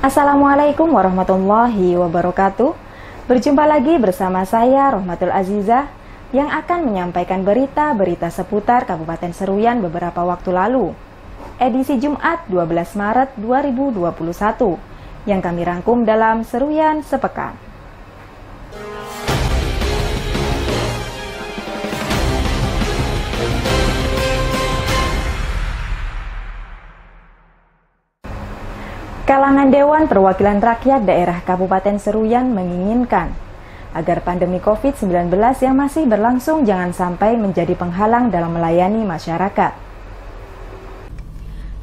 Assalamualaikum warahmatullahi wabarakatuh. Berjumpa lagi bersama saya Rohmatul Azizah yang akan menyampaikan berita-berita seputar Kabupaten Seruyan beberapa waktu lalu. Edisi Jumat 12 Maret 2021 yang kami rangkum dalam Seruyan Sepekan. Kalangan Dewan Perwakilan Rakyat Daerah Kabupaten Seruyan menginginkan agar pandemi COVID-19 yang masih berlangsung jangan sampai menjadi penghalang dalam melayani masyarakat.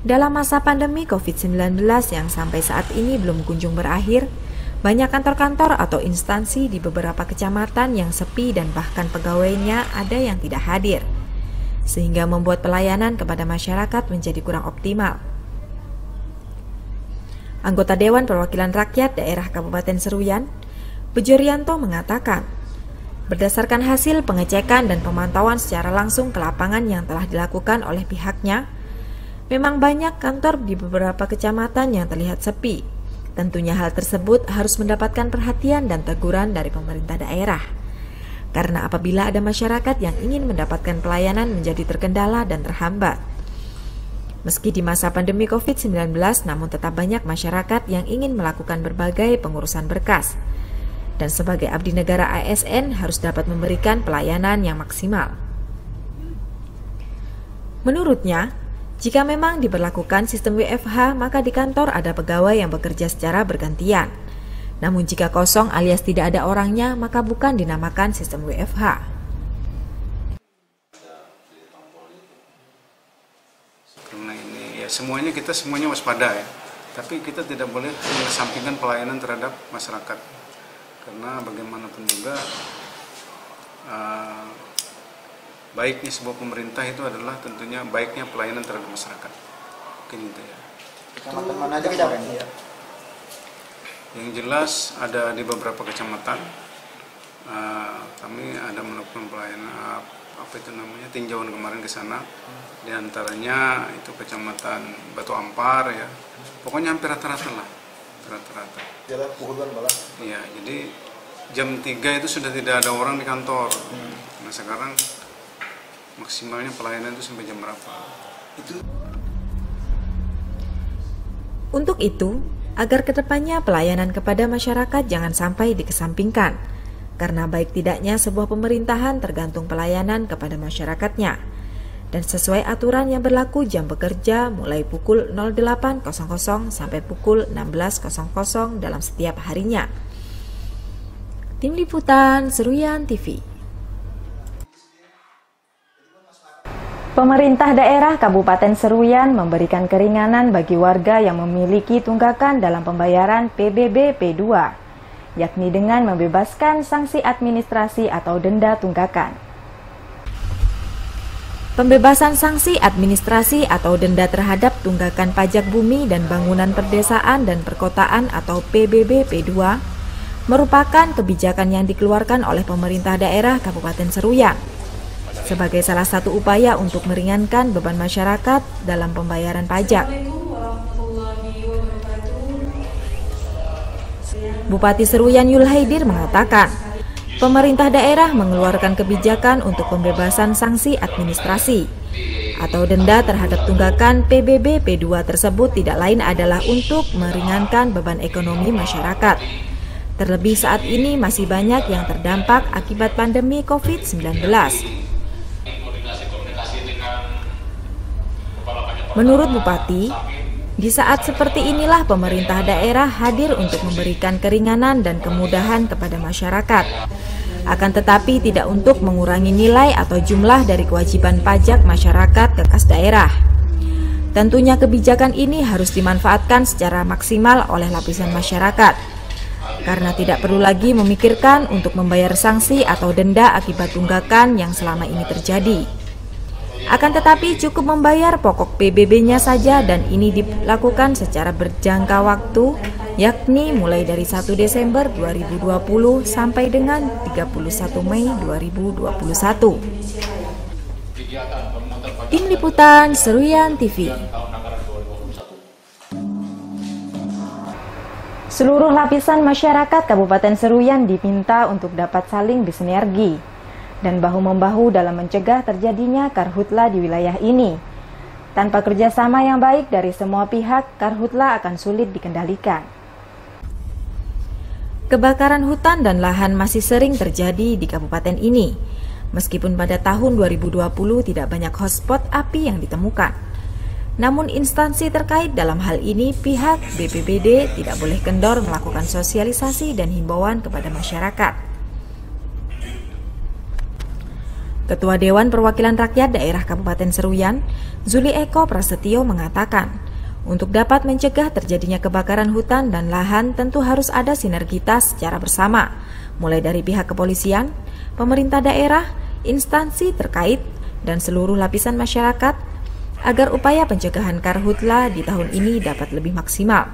Dalam masa pandemi COVID-19 yang sampai saat ini belum kunjung berakhir, banyak kantor-kantor atau instansi di beberapa kecamatan yang sepi dan bahkan pegawainya ada yang tidak hadir, sehingga membuat pelayanan kepada masyarakat menjadi kurang optimal. Anggota Dewan Perwakilan Rakyat Daerah Kabupaten Seruyan, Bejo Rianto mengatakan, berdasarkan hasil pengecekan dan pemantauan secara langsung ke lapangan yang telah dilakukan oleh pihaknya, memang banyak kantor di beberapa kecamatan yang terlihat sepi. Tentunya hal tersebut harus mendapatkan perhatian dan teguran dari pemerintah daerah. Karena apabila ada masyarakat yang ingin mendapatkan pelayanan menjadi terkendala dan terhambat. Meski di masa pandemi COVID-19, namun tetap banyak masyarakat yang ingin melakukan berbagai pengurusan berkas. Dan sebagai abdi negara ASN harus dapat memberikan pelayanan yang maksimal. Menurutnya, jika memang diberlakukan sistem WFH, maka di kantor ada pegawai yang bekerja secara bergantian. Namun jika kosong alias tidak ada orangnya, maka bukan dinamakan sistem WFH. Karena ini ya semuanya waspada ya, tapi kita tidak boleh mengesampingkan pelayanan terhadap masyarakat, karena bagaimanapun juga baiknya sebuah pemerintah itu adalah tentunya baiknya pelayanan terhadap masyarakat. Mungkin itu ya. Kecamatan mana aja kecamatan? Yang jelas ada di beberapa kecamatan kami ada melakukan pelayanan tinjauan kemarin ke sana. Di antaranya itu kecamatan Batu Ampar ya. Pokoknya hampir rata-rata lah. Rata-rata. Jalan Puhulan malah. Iya, jadi jam 3 itu sudah tidak ada orang di kantor. Nah, sekarang maksimalnya pelayanan itu sampai jam berapa? Untuk itu, agar kedepannya pelayanan kepada masyarakat jangan sampai dikesampingkan, karena baik tidaknya sebuah pemerintahan tergantung pelayanan kepada masyarakatnya. Dan sesuai aturan yang berlaku jam bekerja mulai pukul 08.00 sampai pukul 16.00 dalam setiap harinya. Tim Liputan Seruyan TV. Pemerintah daerah Kabupaten Seruyan memberikan keringanan bagi warga yang memiliki tunggakan dalam pembayaran PBB P2, yakni dengan membebaskan sanksi administrasi atau denda tunggakan. Pembebasan sanksi administrasi atau denda terhadap tunggakan pajak bumi dan bangunan perdesaan dan perkotaan atau PBB P2 merupakan kebijakan yang dikeluarkan oleh pemerintah daerah Kabupaten Seruyan sebagai salah satu upaya untuk meringankan beban masyarakat dalam pembayaran pajak. Bupati Seruyan Yul Haidir mengatakan, pemerintah daerah mengeluarkan kebijakan untuk pembebasan sanksi administrasi atau denda terhadap tunggakan PBB P2 tersebut tidak lain adalah untuk meringankan beban ekonomi masyarakat. Terlebih saat ini masih banyak yang terdampak akibat pandemi COVID-19. Menurut Bupati, di saat seperti inilah pemerintah daerah hadir untuk memberikan keringanan dan kemudahan kepada masyarakat. Akan tetapi tidak untuk mengurangi nilai atau jumlah dari kewajiban pajak masyarakat ke kas daerah. Tentunya kebijakan ini harus dimanfaatkan secara maksimal oleh lapisan masyarakat, karena tidak perlu lagi memikirkan untuk membayar sanksi atau denda akibat tunggakan yang selama ini terjadi. Akan tetapi cukup membayar pokok PBB-nya saja dan ini dilakukan secara berjangka waktu, yakni mulai dari 1 Desember 2020 sampai dengan 31 Mei 2021. Tim Liputan Seruyan TV. Seluruh lapisan masyarakat Kabupaten Seruyan diminta untuk dapat saling bersinergi dan bahu-membahu dalam mencegah terjadinya karhutla di wilayah ini. Tanpa kerjasama yang baik dari semua pihak, karhutla akan sulit dikendalikan. Kebakaran hutan dan lahan masih sering terjadi di kabupaten ini, meskipun pada tahun 2020 tidak banyak hotspot api yang ditemukan. Namun instansi terkait dalam hal ini, pihak BPBD tidak boleh kendor melakukan sosialisasi dan himbauan kepada masyarakat. Ketua Dewan Perwakilan Rakyat Daerah Kabupaten Seruyan, Zuli Eko Prasetyo mengatakan, untuk dapat mencegah terjadinya kebakaran hutan dan lahan tentu harus ada sinergitas secara bersama, mulai dari pihak kepolisian, pemerintah daerah, instansi terkait, dan seluruh lapisan masyarakat, agar upaya pencegahan karhutla di tahun ini dapat lebih maksimal.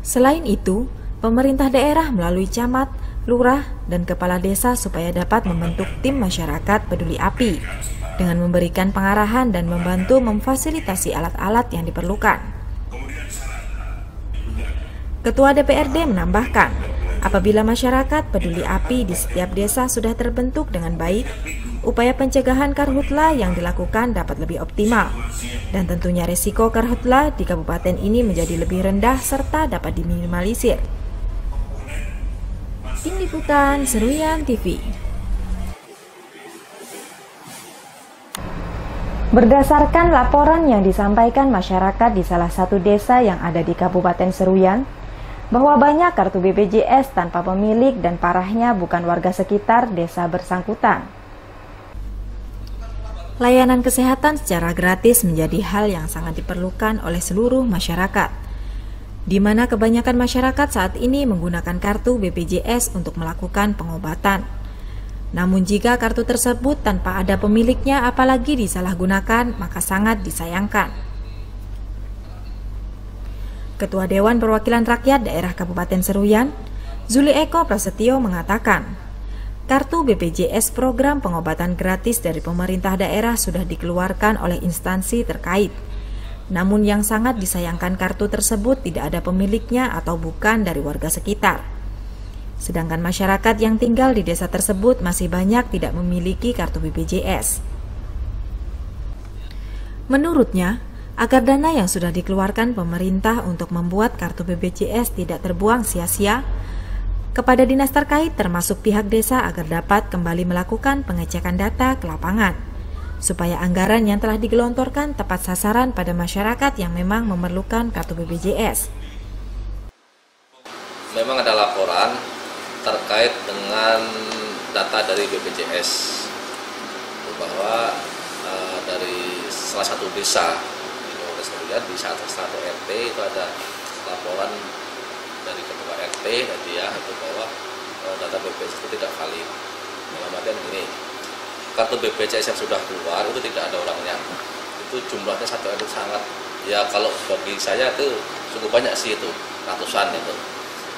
Selain itu, pemerintah daerah melalui camat, lurah, dan kepala desa supaya dapat membentuk tim masyarakat peduli api dengan memberikan pengarahan dan membantu memfasilitasi alat-alat yang diperlukan. Ketua DPRD menambahkan, apabila masyarakat peduli api di setiap desa sudah terbentuk dengan baik, upaya pencegahan karhutla yang dilakukan dapat lebih optimal, dan tentunya resiko karhutla di kabupaten ini menjadi lebih rendah serta dapat diminimalisir. Tim Liputan Seruyan TV. Berdasarkan laporan yang disampaikan masyarakat di salah satu desa yang ada di Kabupaten Seruyan, bahwa banyak kartu BPJS tanpa pemilik dan parahnya bukan warga sekitar desa bersangkutan. Layanan kesehatan secara gratis menjadi hal yang sangat diperlukan oleh seluruh masyarakat, di mana kebanyakan masyarakat saat ini menggunakan kartu BPJS untuk melakukan pengobatan. Namun jika kartu tersebut tanpa ada pemiliknya apalagi disalahgunakan, maka sangat disayangkan. Ketua Dewan Perwakilan Rakyat Daerah Kabupaten Seruyan, Zuli Eko Prasetyo mengatakan, kartu BPJS program pengobatan gratis dari pemerintah daerah sudah dikeluarkan oleh instansi terkait. Namun yang sangat disayangkan kartu tersebut tidak ada pemiliknya atau bukan dari warga sekitar. Sedangkan masyarakat yang tinggal di desa tersebut masih banyak tidak memiliki kartu BPJS. Menurutnya, agar dana yang sudah dikeluarkan pemerintah untuk membuat kartu BPJS tidak terbuang sia-sia, kepada dinas terkait termasuk pihak desa agar dapat kembali melakukan pengecekan data ke lapangan, supaya anggaran yang telah digelontorkan tepat sasaran pada masyarakat yang memang memerlukan kartu BPJS. Memang ada laporan terkait dengan data dari BPJS bahwa dari salah satu desa di satu RT itu ada laporan dari ketua RT dan dia itu bahwa data BPJS itu tidak valid. Dalam artian ini, kartu BPJS yang sudah keluar itu tidak ada orangnya. Itu jumlahnya satu RT sangat, ya kalau bagi saya itu cukup banyak sih, itu ratusan itu.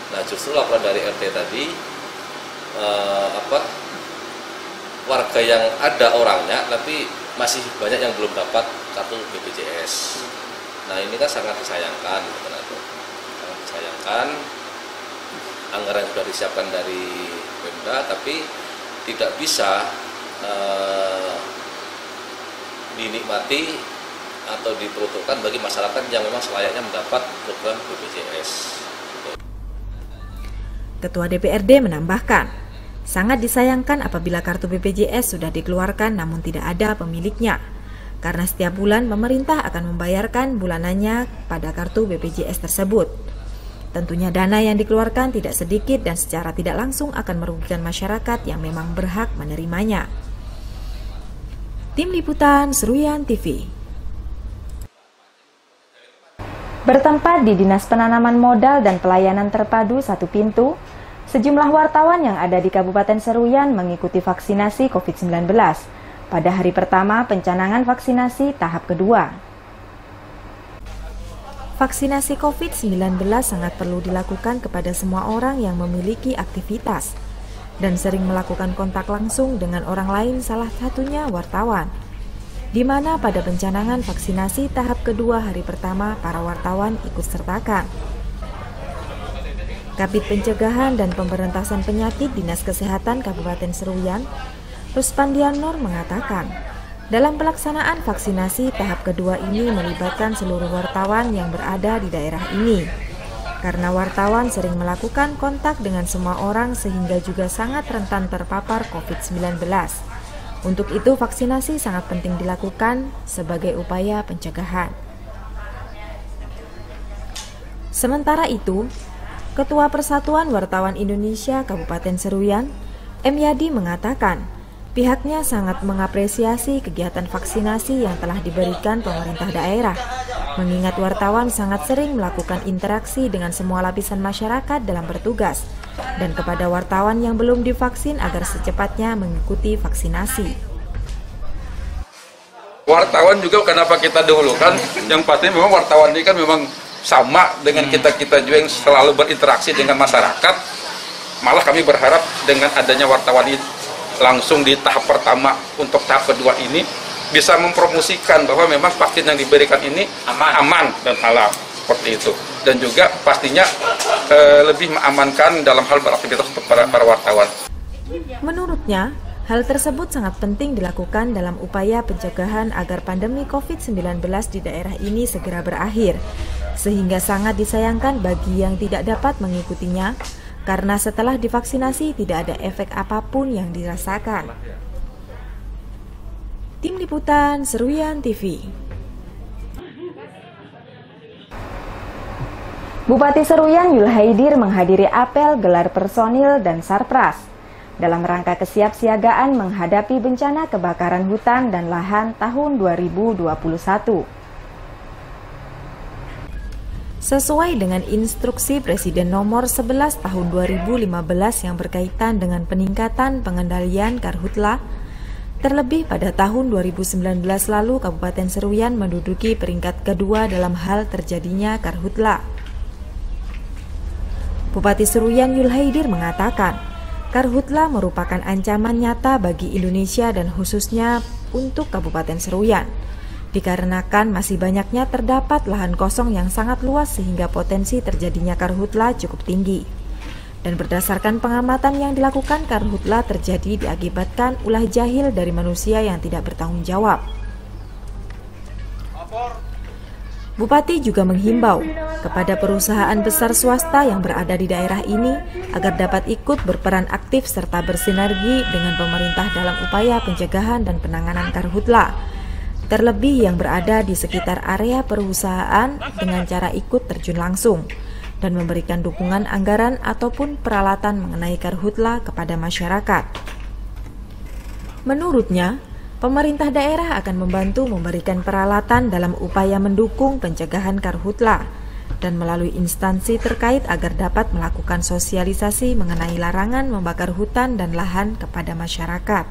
Nah justru laporan dari RT tadi warga yang ada orangnya tapi masih banyak yang belum dapat kartu BPJS. Nah ini kan sangat disayangkan, sangat disayangkan. Anggaran sudah disiapkan dari Pemda, tapi tidak bisa dinikmati atau diperuntukkan bagi masyarakat yang memang selayaknya mendapat program BPJS. Ketua DPRD menambahkan, sangat disayangkan apabila kartu BPJS sudah dikeluarkan namun tidak ada pemiliknya, karena setiap bulan pemerintah akan membayarkan bulanannya pada kartu BPJS tersebut. Tentunya dana yang dikeluarkan tidak sedikit dan secara tidak langsung akan merugikan masyarakat yang memang berhak menerimanya. Tim Liputan Seruyan TV. Bertempat di Dinas Penanaman Modal dan Pelayanan Terpadu Satu Pintu, sejumlah wartawan yang ada di Kabupaten Seruyan mengikuti vaksinasi COVID-19 pada hari pertama pencanangan vaksinasi tahap kedua. Vaksinasi COVID-19 sangat perlu dilakukan kepada semua orang yang memiliki aktivitas dan sering melakukan kontak langsung dengan orang lain, salah satunya wartawan. di mana pada pencanangan vaksinasi tahap kedua hari pertama para wartawan ikut sertakan. Kabid Pencegahan dan Pemberantasan Penyakit Dinas Kesehatan Kabupaten Seruyan, Ruspandian Nur mengatakan, dalam pelaksanaan vaksinasi tahap kedua ini melibatkan seluruh wartawan yang berada di daerah ini. Karena wartawan sering melakukan kontak dengan semua orang sehingga juga sangat rentan terpapar COVID-19. Untuk itu vaksinasi sangat penting dilakukan sebagai upaya pencegahan. Sementara itu, Ketua Persatuan Wartawan Indonesia Kabupaten Seruyan, M. Yadi mengatakan, pihaknya sangat mengapresiasi kegiatan vaksinasi yang telah diberikan pemerintah daerah, mengingat wartawan sangat sering melakukan interaksi dengan semua lapisan masyarakat dalam bertugas, dan kepada wartawan yang belum divaksin agar secepatnya mengikuti vaksinasi. Wartawan juga kenapa kita dahulukan, yang pasti memang wartawan ini kan memang sama dengan kita-kita juga yang selalu berinteraksi dengan masyarakat. Malah kami berharap dengan adanya wartawan ini langsung di tahap pertama untuk tahap kedua ini bisa mempromosikan bahwa memang vaksin yang diberikan ini aman dan halal seperti itu, dan juga pastinya lebih mengamankan dalam hal beraktivitas untuk para wartawan. Menurutnya, hal tersebut sangat penting dilakukan dalam upaya pencegahan agar pandemi COVID-19 di daerah ini segera berakhir, sehingga sangat disayangkan bagi yang tidak dapat mengikutinya, karena setelah divaksinasi tidak ada efek apapun yang dirasakan. Tim Liputan Seruyan TV. Bupati Seruyan Yul Haidir menghadiri apel gelar personil dan sarpras dalam rangka kesiapsiagaan menghadapi bencana kebakaran hutan dan lahan tahun 2021. Sesuai dengan instruksi Presiden nomor 11 tahun 2015 yang berkaitan dengan peningkatan pengendalian karhutla, terlebih pada tahun 2019 lalu Kabupaten Seruyan menduduki peringkat kedua dalam hal terjadinya karhutla. Bupati Seruyan Yul Haidir mengatakan, karhutla merupakan ancaman nyata bagi Indonesia dan khususnya untuk Kabupaten Seruyan, dikarenakan masih banyaknya terdapat lahan kosong yang sangat luas sehingga potensi terjadinya karhutla cukup tinggi. Dan berdasarkan pengamatan yang dilakukan, karhutla terjadi diakibatkan ulah jahil dari manusia yang tidak bertanggung jawab. Bupati juga menghimbau kepada perusahaan besar swasta yang berada di daerah ini agar dapat ikut berperan aktif serta bersinergi dengan pemerintah dalam upaya pencegahan dan penanganan karhutla, terlebih yang berada di sekitar area perusahaan dengan cara ikut terjun langsung dan memberikan dukungan anggaran ataupun peralatan mengenai karhutla kepada masyarakat. Menurutnya, pemerintah daerah akan membantu memberikan peralatan dalam upaya mendukung pencegahan karhutla dan melalui instansi terkait agar dapat melakukan sosialisasi mengenai larangan membakar hutan dan lahan kepada masyarakat.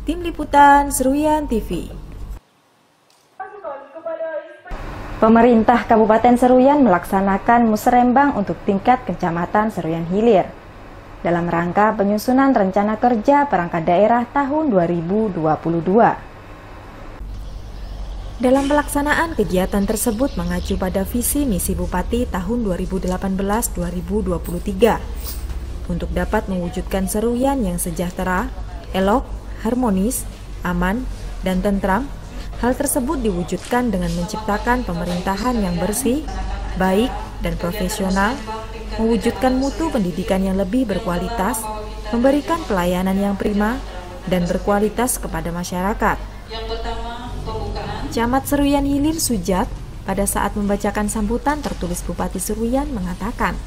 Tim Liputan Seruyan TV. Pemerintah Kabupaten Seruyan melaksanakan musrembang untuk tingkat Kecamatan Seruyan Hilir dalam rangka penyusunan rencana kerja perangkat daerah tahun 2022. Dalam pelaksanaan kegiatan tersebut mengacu pada visi misi Bupati tahun 2018-2023 untuk dapat mewujudkan Seruyan yang sejahtera, elok, harmonis, aman, dan tentram. Hal tersebut diwujudkan dengan menciptakan pemerintahan yang bersih, baik, dan profesional, mewujudkan mutu pendidikan yang lebih berkualitas, memberikan pelayanan yang prima, dan berkualitas kepada masyarakat. Camat Seruyan Hilir Sujat pada saat membacakan sambutan tertulis Bupati Seruyan mengatakan,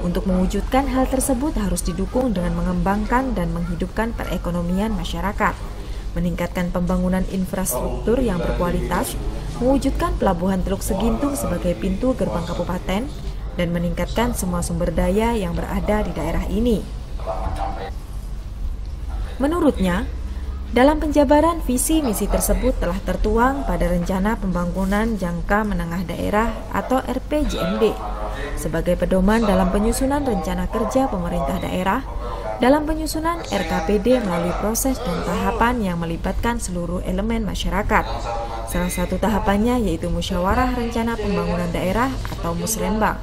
untuk mewujudkan hal tersebut harus didukung dengan mengembangkan dan menghidupkan perekonomian masyarakat, meningkatkan pembangunan infrastruktur yang berkualitas, mewujudkan pelabuhan Teluk Segintung sebagai pintu gerbang kabupaten, dan meningkatkan semua sumber daya yang berada di daerah ini. Menurutnya, dalam penjabaran visi misi tersebut telah tertuang pada Rencana Pembangunan Jangka Menengah Daerah atau RPJMD sebagai pedoman dalam penyusunan rencana kerja pemerintah daerah dalam penyusunan RKPD melalui proses dan tahapan yang melibatkan seluruh elemen masyarakat. Salah satu tahapannya yaitu Musyawarah Rencana Pembangunan Daerah atau Musrembang.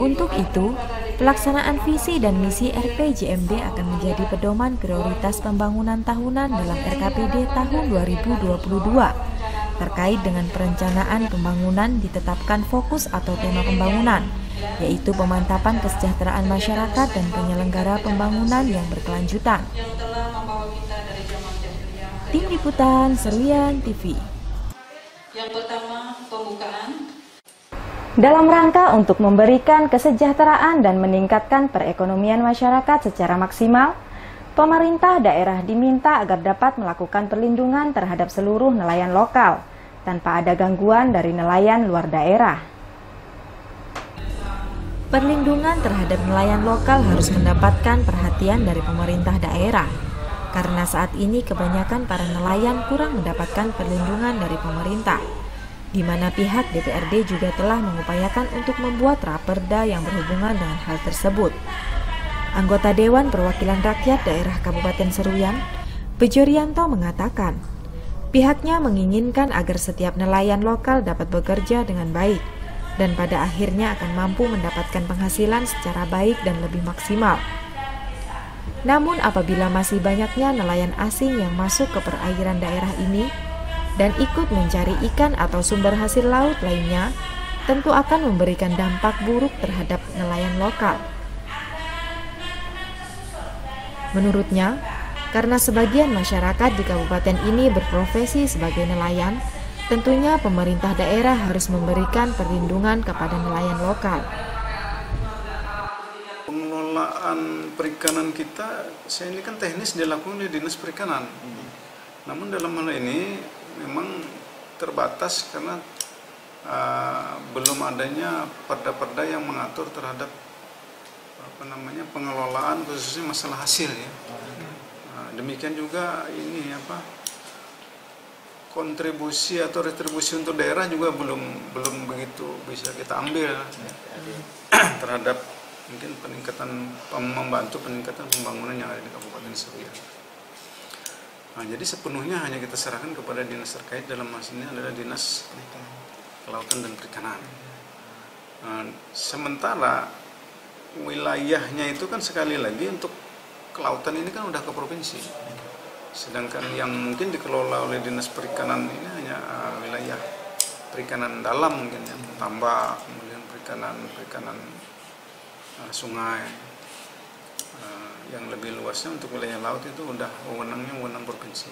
Untuk itu, pelaksanaan visi dan misi RPJMD akan menjadi pedoman prioritas pembangunan tahunan dalam RKPD tahun 2022. Terkait dengan perencanaan pembangunan ditetapkan fokus atau tema pembangunan, yaitu pemantapan kesejahteraan masyarakat dan penyelenggara pembangunan yang berkelanjutan. Tim Liputan Seruyan TV. Yang pertama, pembukaan. Dalam rangka untuk memberikan kesejahteraan dan meningkatkan perekonomian masyarakat secara maksimal, pemerintah daerah diminta agar dapat melakukan perlindungan terhadap seluruh nelayan lokal, tanpa ada gangguan dari nelayan luar daerah. Perlindungan terhadap nelayan lokal harus mendapatkan perhatian dari pemerintah daerah, karena saat ini kebanyakan para nelayan kurang mendapatkan perlindungan dari pemerintah, di mana pihak DPRD juga telah mengupayakan untuk membuat raperda yang berhubungan dengan hal tersebut. Anggota Dewan Perwakilan Rakyat Daerah Kabupaten Seruyan, Bejo Rianto mengatakan, pihaknya menginginkan agar setiap nelayan lokal dapat bekerja dengan baik, dan pada akhirnya akan mampu mendapatkan penghasilan secara baik dan lebih maksimal. Namun apabila masih banyaknya nelayan asing yang masuk ke perairan daerah ini dan ikut mencari ikan atau sumber hasil laut lainnya, tentu akan memberikan dampak buruk terhadap nelayan lokal. Menurutnya, karena sebagian masyarakat di kabupaten ini berprofesi sebagai nelayan, tentunya pemerintah daerah harus memberikan perlindungan kepada nelayan lokal. Pengelolaan perikanan kita, saya ini kan teknis dilakukan di Dinas Perikanan. Namun dalam hal ini memang terbatas karena belum adanya perda-perda yang mengatur terhadap pengelolaan khususnya masalah hasil ya. Demikian juga ini kontribusi atau retribusi untuk daerah juga belum begitu bisa kita ambil terhadap mungkin membantu peningkatan pembangunan yang ada di Kabupaten Seruyan. Jadi sepenuhnya hanya kita serahkan kepada dinas terkait, dalam hal ini adalah Dinas Kelautan dan Perikanan. Sementara wilayahnya itu kan sekali lagi untuk kelautan ini kan udah ke provinsi. Sedangkan yang mungkin dikelola oleh Dinas Perikanan ini hanya wilayah perikanan dalam mungkin ya, tambak, kemudian perikanan sungai. Yang lebih luasnya untuk wilayah laut itu udah wewenang provinsi.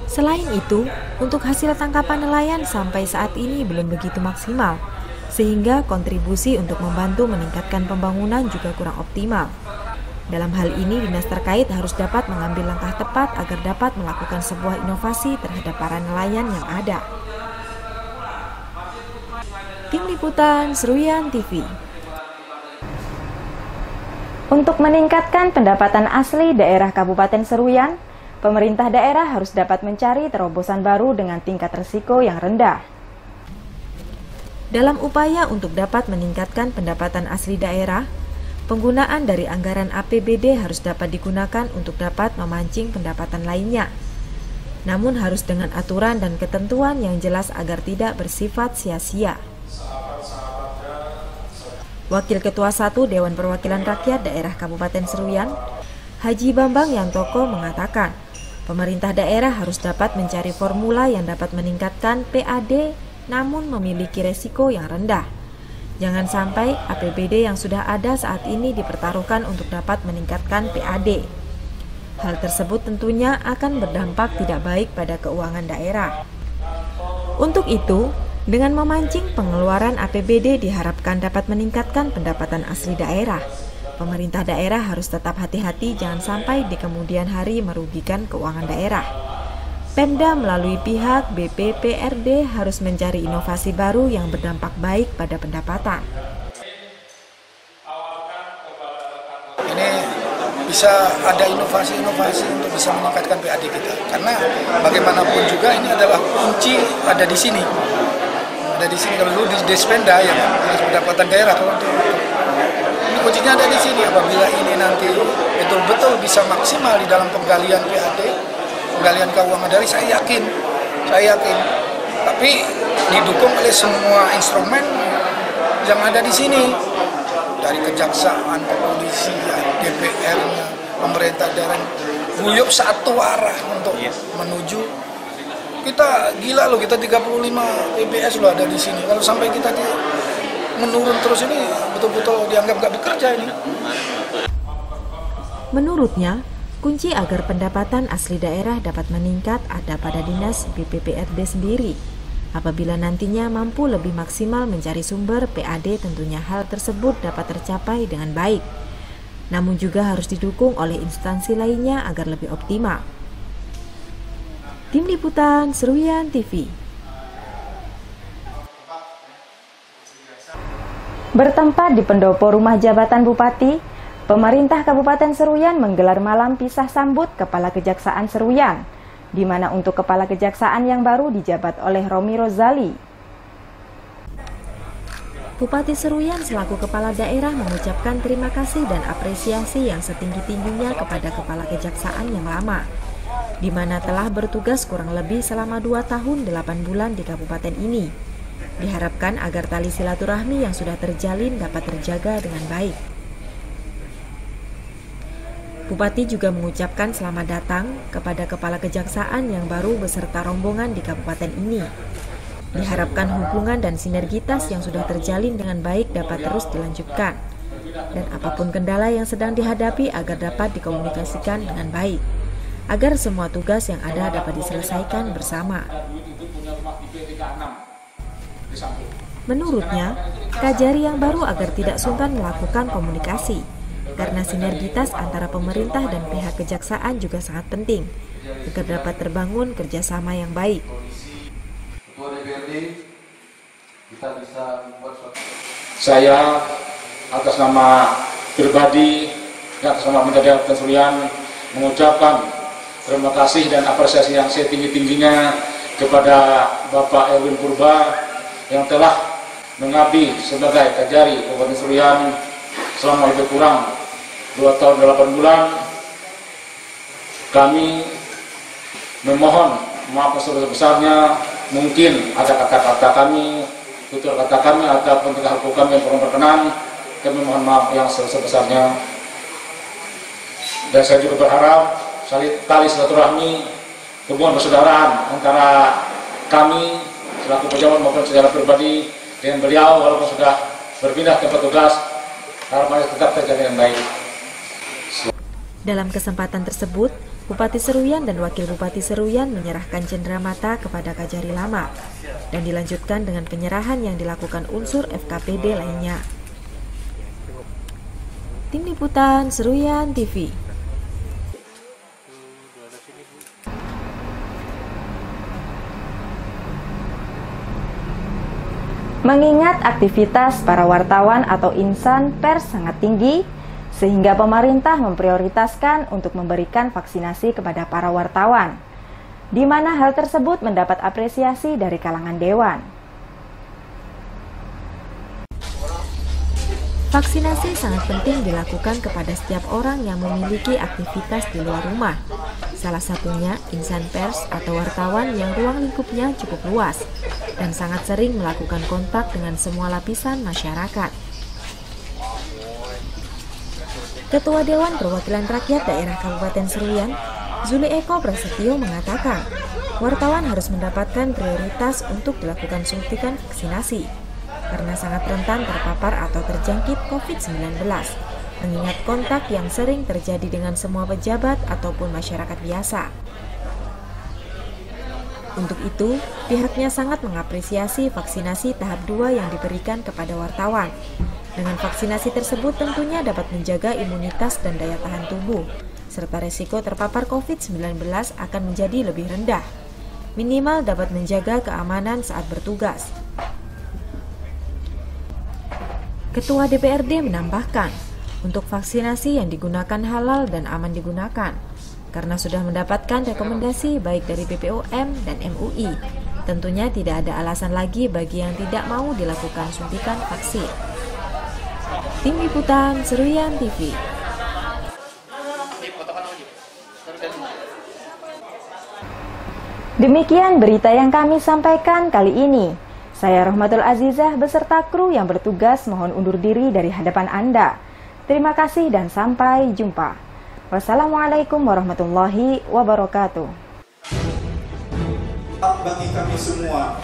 Selain itu, untuk hasil tangkapan nelayan sampai saat ini belum begitu maksimal, sehingga kontribusi untuk membantu meningkatkan pembangunan juga kurang optimal. Dalam hal ini, dinas terkait harus dapat mengambil langkah tepat agar dapat melakukan sebuah inovasi terhadap para nelayan yang ada. Tim Liputan Seruyan TV. Untuk meningkatkan pendapatan asli daerah Kabupaten Seruyan, pemerintah daerah harus dapat mencari terobosan baru dengan tingkat risiko yang rendah. Dalam upaya untuk dapat meningkatkan pendapatan asli daerah, penggunaan dari anggaran APBD harus dapat digunakan untuk dapat memancing pendapatan lainnya. Namun harus dengan aturan dan ketentuan yang jelas agar tidak bersifat sia-sia. Wakil Ketua 1 Dewan Perwakilan Rakyat Daerah Kabupaten Seruyan, Haji Bambang Yantoko mengatakan, pemerintah daerah harus dapat mencari formula yang dapat meningkatkan PAD namun memiliki resiko yang rendah. Jangan sampai APBD yang sudah ada saat ini dipertaruhkan untuk dapat meningkatkan PAD. Hal tersebut tentunya akan berdampak tidak baik pada keuangan daerah. Untuk itu, dengan memancing pengeluaran APBD diharapkan dapat meningkatkan pendapatan asli daerah. Pemerintah daerah harus tetap hati-hati jangan sampai di kemudian hari merugikan keuangan daerah. Pemda melalui pihak BPPRD harus mencari inovasi baru yang berdampak baik pada pendapatan. Ini bisa ada inovasi-inovasi untuk bisa meningkatkan PAD kita. Karena bagaimanapun juga ini adalah kunci ada di sini. ada di sini. Kalau dulu di Despenda yang pendapatan daerah, kalau untuk ini kuncinya ada di sini. Apabila ini nanti betul-betul bisa maksimal di dalam penggalian PAD, penggalian keuangan dari, saya yakin, tapi didukung oleh semua instrumen yang ada di sini, dari kejaksaan, kepolisian, DPR-nya, pemerintah daerah, guyup satu arah untuk menuju. Kita gila loh, kita 35 PBS loh ada di sini. Kalau sampai kita menurun terus ini betul-betul dianggap nggak bekerja ini. Menurutnya, kunci agar pendapatan asli daerah dapat meningkat ada pada Dinas BPPRD sendiri. Apabila nantinya mampu lebih maksimal mencari sumber PAD, tentunya hal tersebut dapat tercapai dengan baik. Namun juga harus didukung oleh instansi lainnya agar lebih optimal. Tim Liputan Seruyan TV. Bertempat di pendopo rumah jabatan Bupati, pemerintah Kabupaten Seruyan menggelar malam pisah sambut Kepala Kejaksaan Seruyan, di mana untuk Kepala Kejaksaan yang baru dijabat oleh Romi Rozali. Bupati Seruyan selaku Kepala Daerah mengucapkan terima kasih dan apresiasi yang setinggi-tingginya kepada Kepala Kejaksaan yang lama, di mana telah bertugas kurang lebih selama 2 tahun 8 bulan di kabupaten ini. Diharapkan agar tali silaturahmi yang sudah terjalin dapat terjaga dengan baik. Bupati juga mengucapkan selamat datang kepada Kepala Kejaksaan yang baru beserta rombongan di kabupaten ini. Diharapkan hubungan dan sinergitas yang sudah terjalin dengan baik dapat terus dilanjutkan, dan apapun kendala yang sedang dihadapi agar dapat dikomunikasikan dengan baik, agar semua tugas yang ada dapat diselesaikan bersama. Menurutnya, Kajari yang baru agar tidak sungkan melakukan komunikasi, karena sinergitas antara pemerintah dan pihak kejaksaan juga sangat penting, agar dapat terbangun kerjasama yang baik. Saya atas nama pribadi, atas nama Pemerintah Kabupaten Seruyan mengucapkan terima kasih dan apresiasi yang setinggi-tingginya kepada Bapak Erwin Purba yang telah mengabdi sebagai Kajari Kabupaten Seruyan selama lebih kurang 2 tahun 8 bulan. Kami memohon maaf sebesar-besarnya, mungkin ada kata-kata kami, tutur kata kami, ataupun tingkah laku kami yang kurang berkenan. Kami mohon maaf yang sebesar-besarnya. Dan saya juga berharap tali silaturahmi, hubungan persaudaraan antara kami selaku pejabat maupun secara pribadi dengan beliau walaupun sudah berpindah tempat tugas, harapannya tetap terjaga dengan baik. Dalam kesempatan tersebut, Bupati Seruyan dan Wakil Bupati Seruyan menyerahkan cenderamata kepada Kajari lama dan dilanjutkan dengan penyerahan yang dilakukan unsur FKPD lainnya. Tim Liputan Seruyan TV. Mengingat aktivitas para wartawan atau insan pers sangat tinggi, sehingga pemerintah memprioritaskan untuk memberikan vaksinasi kepada para wartawan, di mana hal tersebut mendapat apresiasi dari kalangan dewan. Vaksinasi sangat penting dilakukan kepada setiap orang yang memiliki aktivitas di luar rumah. Salah satunya insan pers atau wartawan yang ruang lingkupnya cukup luas dan sangat sering melakukan kontak dengan semua lapisan masyarakat. Ketua Dewan Perwakilan Rakyat Daerah Kabupaten Seruyan, Zuli Eko Prasetyo mengatakan, wartawan harus mendapatkan prioritas untuk dilakukan suntikan vaksinasi karena sangat rentan terpapar atau terjangkit COVID-19, mengingat kontak yang sering terjadi dengan semua pejabat ataupun masyarakat biasa. Untuk itu, pihaknya sangat mengapresiasi vaksinasi tahap 2 yang diberikan kepada wartawan. Dengan vaksinasi tersebut tentunya dapat menjaga imunitas dan daya tahan tubuh, serta resiko terpapar COVID-19 akan menjadi lebih rendah. Minimal dapat menjaga keamanan saat bertugas. Ketua DPRD menambahkan, untuk vaksinasi yang digunakan halal dan aman digunakan, karena sudah mendapatkan rekomendasi baik dari BPOM dan MUI, Tentunya tidak ada alasan lagi bagi yang tidak mau dilakukan suntikan vaksin. Tim Liputan Seruyan TV. Demikian berita yang kami sampaikan kali ini. Saya Rahmatul Azizah beserta kru yang bertugas mohon undur diri dari hadapan Anda. Terima kasih dan sampai jumpa. Wassalamualaikum warahmatullahi wabarakatuh. Bagi kami semua.